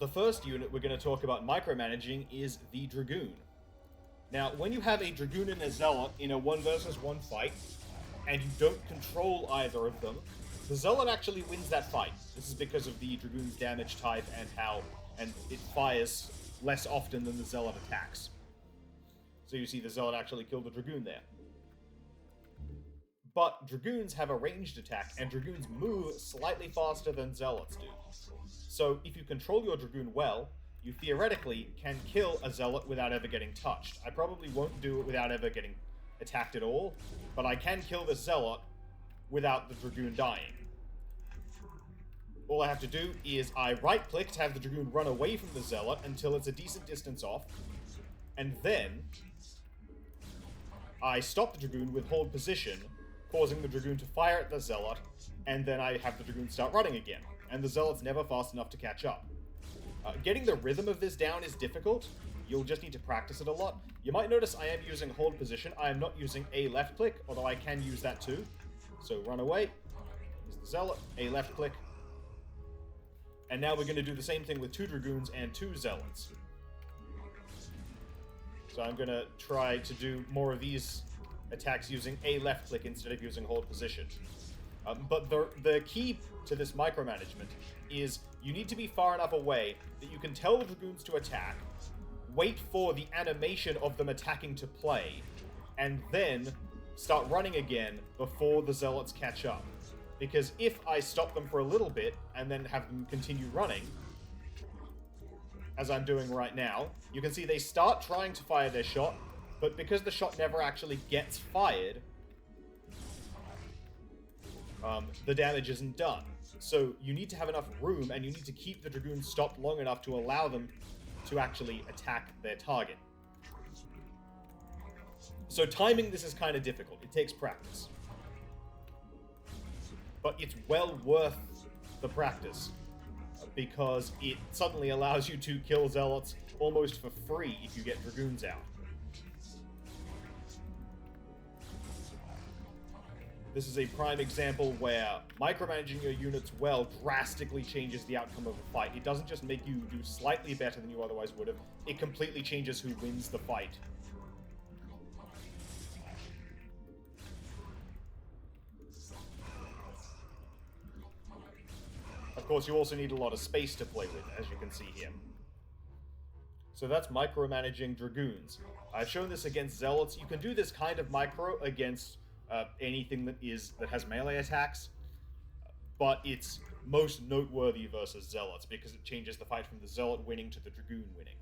the first unit we're going to talk about micromanaging is the Dragoon. Now, when you have a Dragoon and a Zealot in a 1 versus 1 fight, and you don't control either of them, the Zealot actually wins that fight. This is because of the Dragoon's damage type and it fires less often than the Zealot attacks. So you see the Zealot actually killed the Dragoon there. But Dragoons have a ranged attack, and Dragoons move slightly faster than Zealots do. So if you control your Dragoon well, you theoretically can kill a Zealot without ever getting touched. I probably won't do it without ever getting attacked at all, but I can kill the Zealot without the Dragoon dying. All I have to do is I right-click to have the Dragoon run away from the Zealot until it's a decent distance off, and then I stop the Dragoon with hold position, causing the Dragoon to fire at the Zealot, and then I have the Dragoon start running again, and the Zealot's never fast enough to catch up. Getting the rhythm of this down is difficult. You'll just need to practice it a lot. You might notice I am using hold position. I am not using A left click, although I can use that too. So run away, is the Zealot, A left click. And now we're going to do the same thing with 2 Dragoons and 2 Zealots. So I'm going to try to do more of these attacks using A left click instead of using hold position. But the key to this micromanagement is you need to be far enough away that you can tell the Dragoons to attack, wait for the animation of them attacking to play, and then start running again before the Zealots catch up. Because if I stop them for a little bit and then have them continue running, as I'm doing right now, you can see they start trying to fire their shot, but because the shot never actually gets fired, the damage isn't done. So you need to have enough room, and you need to keep the Dragoons stopped long enough to allow them to actually attack their target. So timing this is kind of difficult. It takes practice. But it's well worth the practice, because it suddenly allows you to kill Zealots almost for free if you get Dragoons out. This is a prime example where micromanaging your units well drastically changes the outcome of a fight. It doesn't just make you do slightly better than you otherwise would have, it completely changes who wins the fight. Of course, you also need a lot of space to play with, as you can see here. So that's micromanaging Dragoons. I've shown this against Zealots. You can do this kind of micro against anything that has melee attacks, but it's most noteworthy versus Zealots because it changes the fight from the Zealot winning to the Dragoon winning.